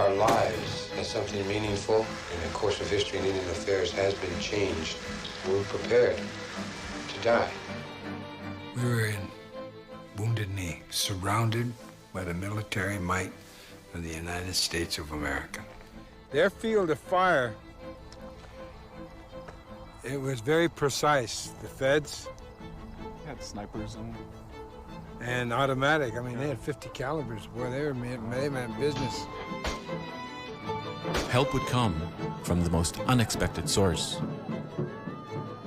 our lives as something meaningful, and the course of history in Indian affairs has been changed. We're prepared to die. We were in Wounded Knee, surrounded by the military might of the United States of America. Their field of fire, it was very precise. The feds had snipers and automatic. I mean, they had 50 calibers. Boy, they meant business. Help would come from the most unexpected source: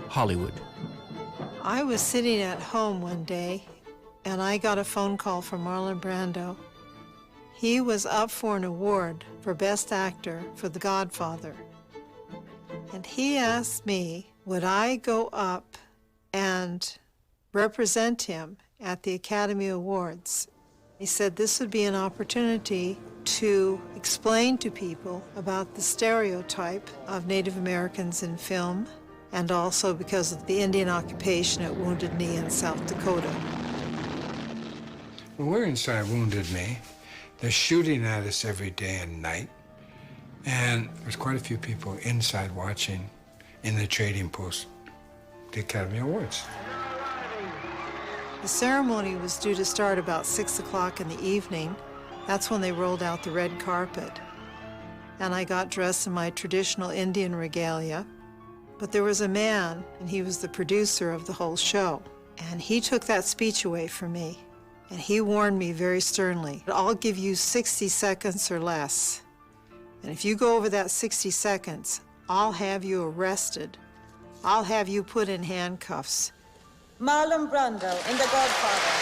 Hollywood. I was sitting at home one day, and I got a phone call from Marlon Brando. He was up for an award for Best Actor for The Godfather. And he asked me, would I go up and represent him at the Academy Awards? He said this would be an opportunity to explain to people about the stereotype of Native Americans in film, and also because of the Indian occupation at Wounded Knee in South Dakota. When we're inside Wounded Knee, they're shooting at us every day and night. And there's quite a few people inside watching in the trading post, the Academy Awards. The ceremony was due to start about 6 o'clock in the evening. That's when they rolled out the red carpet. And I got dressed in my traditional Indian regalia. But there was a man, and he was the producer of the whole show. And he took that speech away from me. And he warned me very sternly, I'll give you 60 seconds or less. And if you go over that 60 seconds, I'll have you arrested. I'll have you put in handcuffs. Marlon Brando in The Godfather.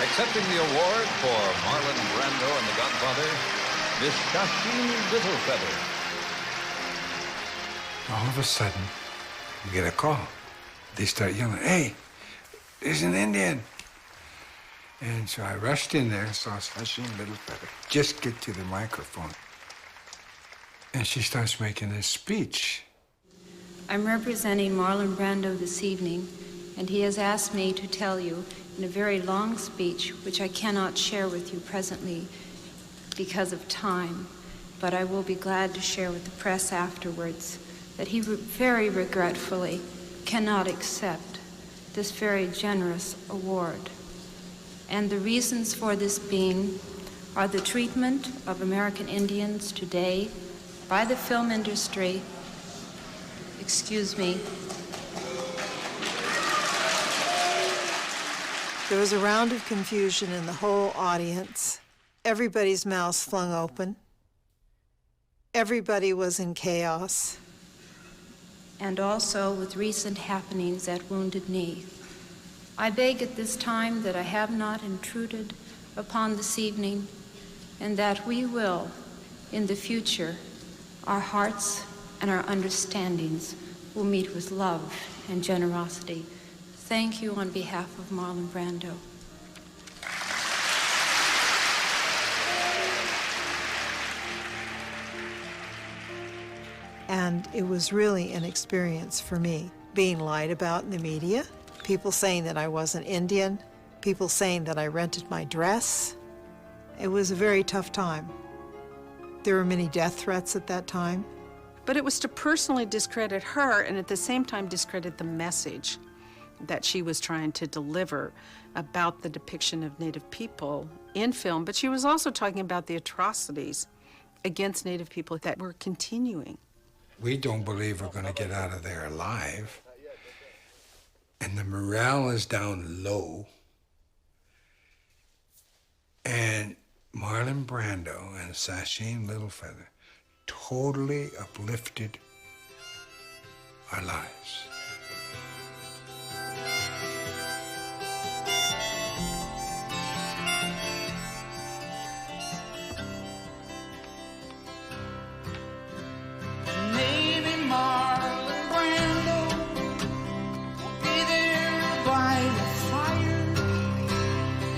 Accepting the award for Marlon Brando in The Godfather, Miss Shasheen Littlefeather. All of a sudden, we get a call. They start yelling, hey, there's an Indian. And so I rushed in there and saw Shasheen Littlefeather just get to the microphone. And she starts making this speech. I'm representing Marlon Brando this evening, and he has asked me to tell you in a very long speech, which I cannot share with you presently because of time, but I will be glad to share with the press afterwards, that he very regretfully cannot accept this very generous award. And the reasons for this being are the treatment of American Indians today by the film industry. Excuse me. There was a round of confusion in the whole audience. Everybody's mouths flung open. Everybody was in chaos. And also with recent happenings at Wounded Knee. I beg at this time that I have not intruded upon this evening, and that we will, in the future, our hearts and our understandings will meet with love and generosity. Thank you on behalf of Marlon Brando. And it was really an experience for me, being lied about in the media, people saying that I wasn't Indian, people saying that I rented my dress. It was a very tough time. There were many death threats at that time. But it was to personally discredit her and at the same time discredit the message that she was trying to deliver about the depiction of Native people in film. But she was also talking about the atrocities against Native people that were continuing. We don't believe we're going to get out of there alive. And the morale is down low. And Marlon Brando and Shasheen Littlefeather totally uplifted our lives. Maybe Marlon Brando will be there by the fire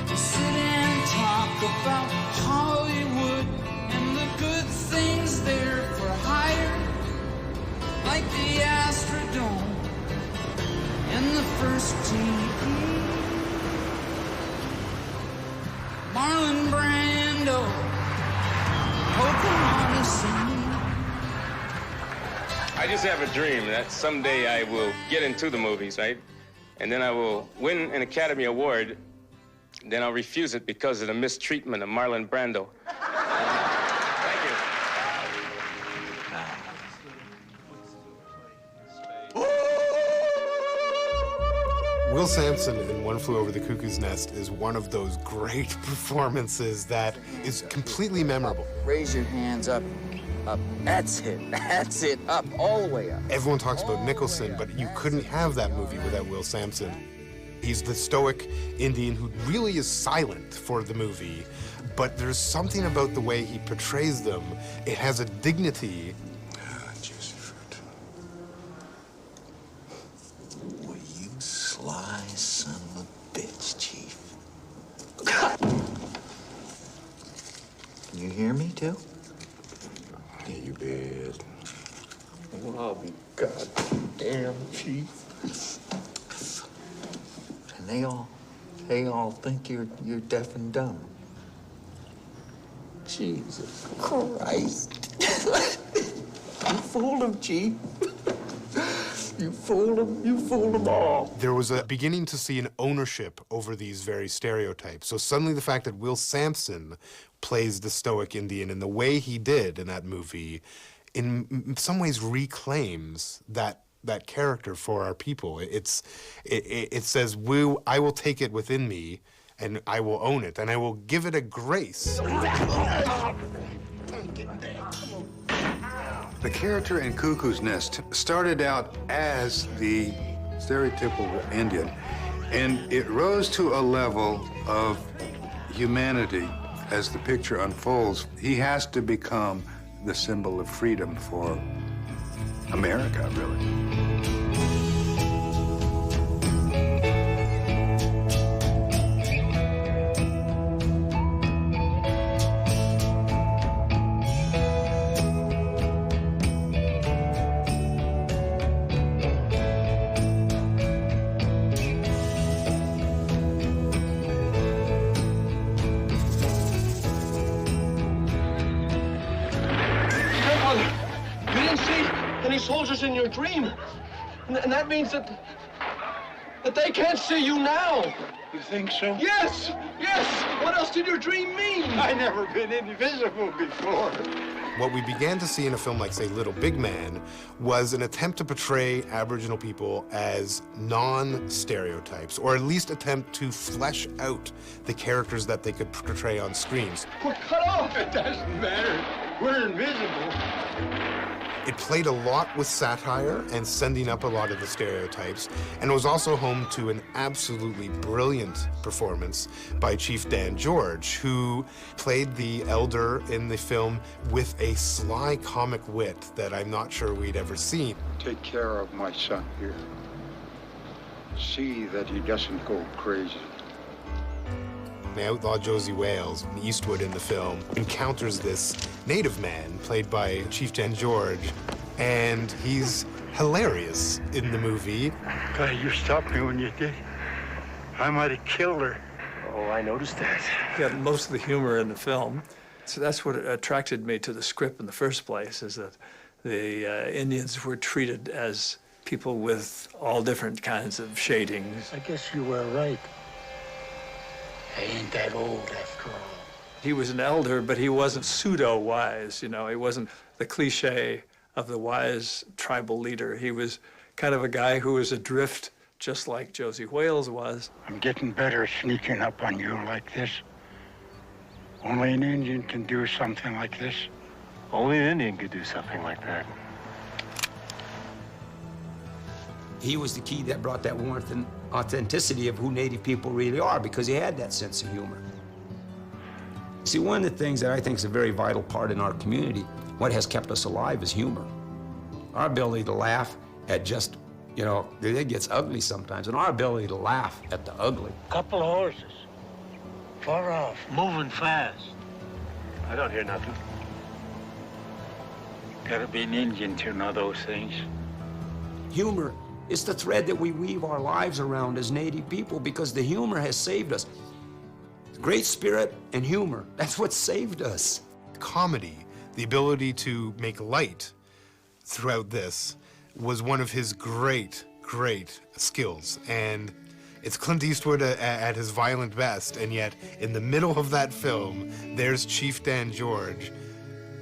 to sit and talk about Hollywood and the good things there for hire, like the Astrodome and the first TV. Marlon Brando, Pocahontas singing. I just have a dream that someday I will get into the movies, right? And then I will win an Academy Award. Then I'll refuse it because of the mistreatment of Marlon Brando. Thank you. Will Sampson in One Flew Over the Cuckoo's Nest is one of those great performances that is completely memorable. Raise your hands up, up. That's it, up, all the way up. Everyone talks about Nicholson, but you couldn't have that movie without Will Sampson. He's the stoic Indian who really is silent for the movie, but there's something about the way he portrays them. It has a dignity. Juicy fruit. Well, you sly son of a bitch, Chief. Can you hear me, too? Yeah, you bet. Well, I'll be goddamn, Chief. And they all think you're deaf and dumb. Jesus Christ. You fooled them, Chief. You fooled them all. There was a beginning to see an ownership over these very stereotypes. So suddenly the fact that Will Sampson plays the stoic Indian in the way he did in that movie, in some ways reclaims that character for our people. It says, I will take it within me, and I will own it, and I will give it a grace. The character in Cuckoo's Nest started out as the stereotypical Indian, and it rose to a level of humanity as the picture unfolds. He has to become the symbol of freedom for America, really. Soldiers in your dream, and that means that they can't see you now. You think so? Yes, yes. What else did your dream mean? I never been invisible before. What we began to see in a film like, say, Little Big Man was an attempt to portray Aboriginal people as non-stereotypes, or at least attempt to flesh out the characters that they could portray on screens. We're cut off. It doesn't matter. We're invisible. It played a lot with satire and sending up a lot of the stereotypes, and it was also home to an absolutely brilliant performance by Chief Dan George, who played the elder in the film with a sly comic wit that I'm not sure we'd ever seen. Take care of my son here. See that he doesn't go crazy. The outlaw Josie Wales, Eastwood in the film, encounters this native man played by Chief Dan George, and he's hilarious in the movie. God, you stopped me when you did. I might have killed her. Oh, I noticed that. You got most of the humor in the film. So that's what attracted me to the script in the first place, is that the Indians were treated as people with all different kinds of shadings. I guess you were right. I ain't that old after all. He was an elder, but he wasn't pseudo-wise, you know. He wasn't the cliche of the wise tribal leader. He was kind of a guy who was adrift, just like Josie Wales was. I'm getting better sneaking up on you like this. Only an Indian can do something like this. Only an Indian could do something like that. He was the key that brought that warmth and authenticity of who Native people really are, because he had that sense of humor. See, one of the things that I think is a very vital part in our community, what has kept us alive, is humor. Our ability to laugh at just, you know, it gets ugly sometimes, and our ability to laugh at the ugly. Couple of horses, far off, moving fast. I don't hear nothing. Gotta be an Indian to know those things. Humor is the thread that we weave our lives around as Native people, because the humor has saved us. great spirit and humor. That's what saved us. Comedy, the ability to make light throughout this, was one of his great skills. And it's Clint Eastwood at his violent best, and yet in the middle of that film, there's Chief Dan George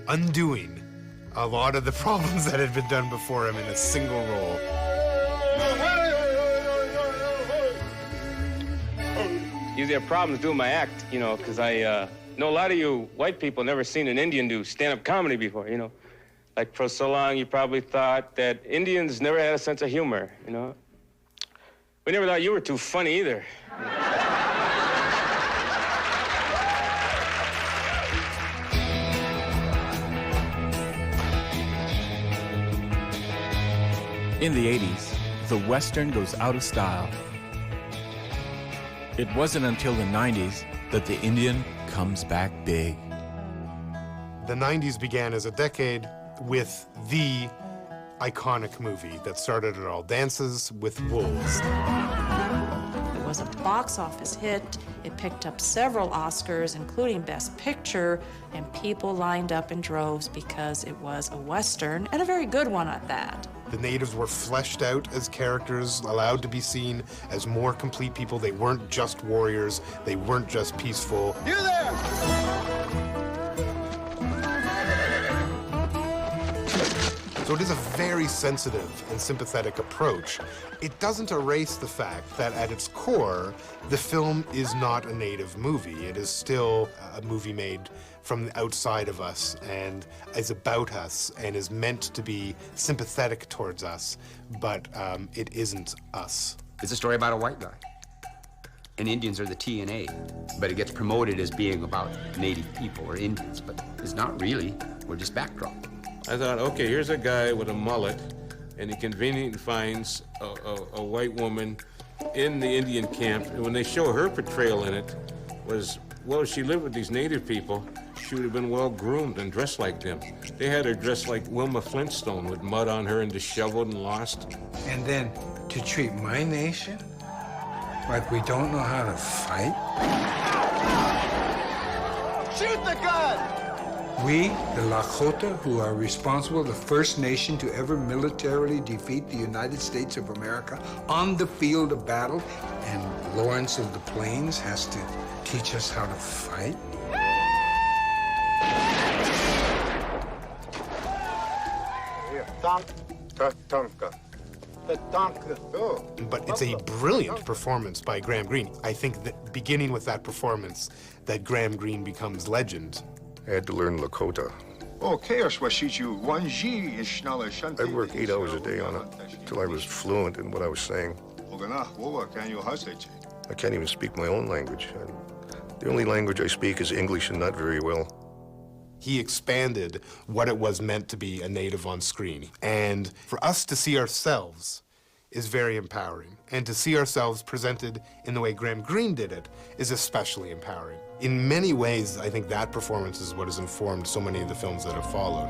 undoing a lot of the problems that had been done before him in a single role. Usually have problems doing my act, you know, because I know a lot of you white people never seen an Indian do stand-up comedy before, you know. Like for so long, you probably thought that Indians never had a sense of humor, you know. We never thought you were too funny either. In the 80s, the Western goes out of style. It wasn't until the 90s that the Indian comes back big. The 90s began as a decade with the iconic movie that started it all, Dances with Wolves. It was a box office hit. It picked up several Oscars, including Best Picture, and people lined up in droves because it was a Western, and a very good one at that. The natives were fleshed out as characters, allowed to be seen as more complete people. They weren't just warriors. They weren't just peaceful. You there! So it is a very sensitive and sympathetic approach. It doesn't erase the fact that at its core, the film is not a native movie. It is still a movie made from the outside of us and is about us and is meant to be sympathetic towards us, but it isn't us. It's a story about a white guy. And Indians are the T and A, but it gets promoted as being about native people or Indians, but it's not really. We're just backdrop. I thought, okay, here's a guy with a mullet, and he conveniently finds a white woman in the Indian camp. And when they show her portrayal in it, was, well, she lived with these native people, she would have been well groomed and dressed like them. They had her dressed like Wilma Flintstone with mud on her and disheveled and lost. And then to treat my nation like we don't know how to fight? Shoot the gun! We, the Lakota, who are responsible, the first nation to ever militarily defeat the United States of America on the field of battle, and Lawrence of the Plains has to teach us how to fight? But it's a brilliant performance by Graham Greene. I think that beginning with that performance, that Graham Greene becomes legend. I had to learn Lakota. I'd work 8 hours a day on it until I was fluent in what I was saying. I can't even speak my own language. The only language I speak is English, and not very well. He expanded what it was meant to be a native on screen. And for us to see ourselves is very empowering. And to see ourselves presented in the way Graham Greene did it is especially empowering. In many ways, I think that performance is what has informed so many of the films that have followed.